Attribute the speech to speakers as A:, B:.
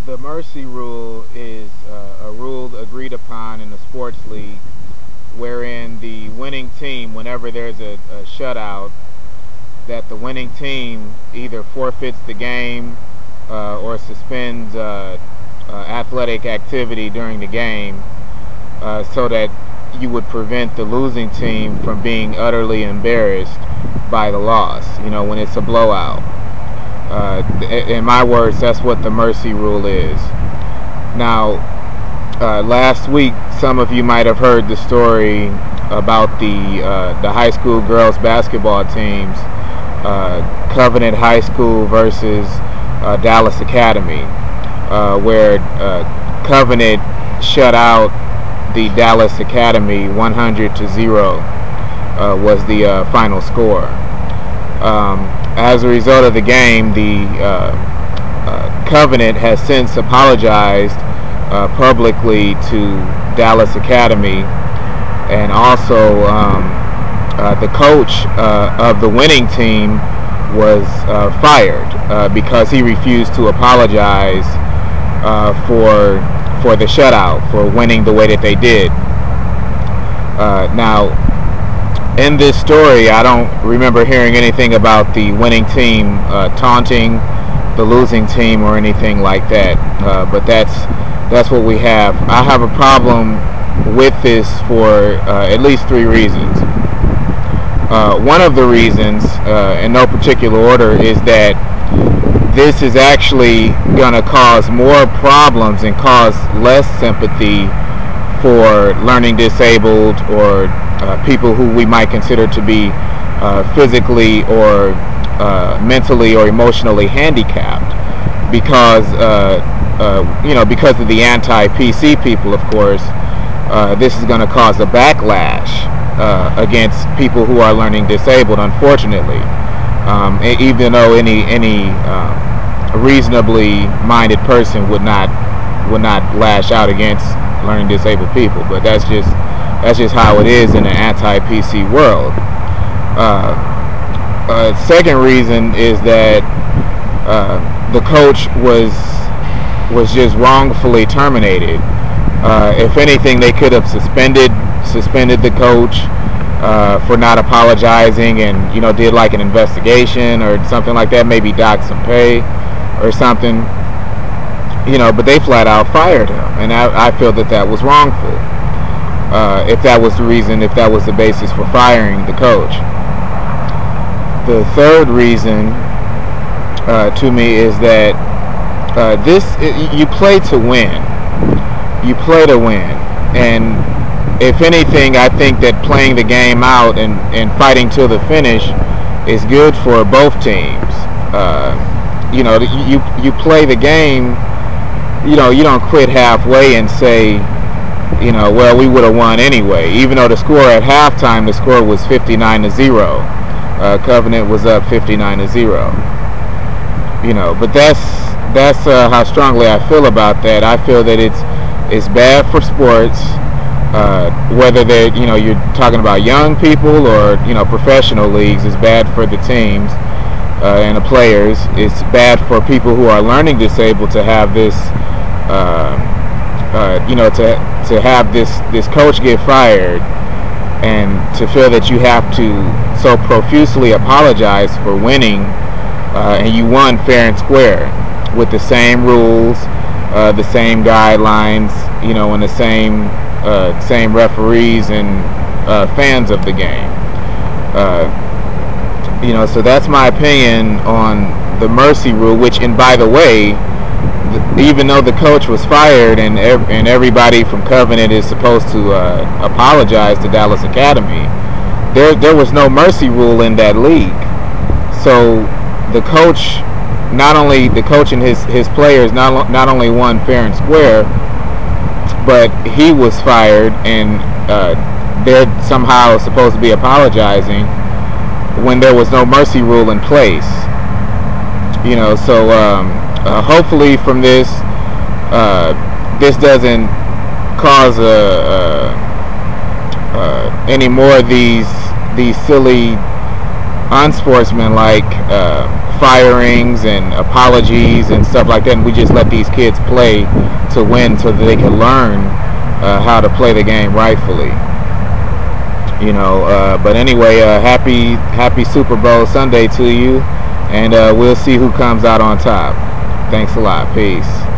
A: The mercy rule is a rule agreed upon in the sports league wherein the winning team, whenever there's a shutout, that the winning team either forfeits the game or suspends athletic activity during the game so that you would prevent the losing team from being utterly embarrassed by the loss, when it's a blowout. In my words, that's what the mercy rule is. Now, last week, some of you might have heard the story about the high school girls basketball teams, Covenant High School versus Dallas Academy, where Covenant shut out the Dallas Academy 100-0 was the final score. As a result of the game, the Covenant has since apologized publicly to Dallas Academy, and also the coach of the winning team was fired because he refused to apologize for the shutout, for winning the way that they did. Now, in this story, I don't remember hearing anything about the winning team taunting the losing team or anything like that. But that's what we have. I have a problem with this for at least 3 reasons. One of the reasons, in no particular order, is that this is actually going to cause more problems and cause less sympathy for learning disabled or people who we might consider to be physically or mentally or emotionally handicapped, because because of the anti-PC people, of course. This is going to cause a backlash against people who are learning disabled, unfortunately. Even though any reasonably minded person would not lash out against learning disabled people, but that's just how it is in an anti-PC world. Second reason is that the coach was just wrongfully terminated. If anything, they could have suspended the coach for not apologizing, and did like an investigation or something like that, maybe dock some pay or something, but they flat out fired him, and I feel that was wrongful. If that was the reason, if that was the basis for firing the coach. The third reason to me is that you play to win. You play to win, and if anything, I think that playing the game out and fighting till the finish is good for both teams. You play the game. You don't quit halfway and say, well, we would have won anyway. Even though the score at halftime, the score was 59-0. Covenant was up 59-0. But that's how strongly I feel about that. I feel that it's bad for sports, whether they're you're talking about young people or professional leagues. It's bad for the teams and the players. It's bad for people who are learning disabled to have this to have this coach get fired, and to feel that you have to so profusely apologize for winning, and you won fair and square with the same rules, the same guidelines, and the same referees and fans of the game. So that's my opinion on the mercy rule, which, and by the way, even though the coach was fired and everybody from Covenant is supposed to apologize to Dallas Academy, there was no mercy rule in that league. So the coach, not only the coach and his players not only won fair and square, but he was fired, and they're somehow supposed to be apologizing when there was no mercy rule in place. Hopefully from this doesn't cause any more of these silly unsportsmanlike firings and apologies and stuff like that, and we just let these kids play to win so that they can learn how to play the game rightfully. You know, but anyway, happy Super Bowl Sunday to you, and we'll see who comes out on top. Thanks a lot. Peace.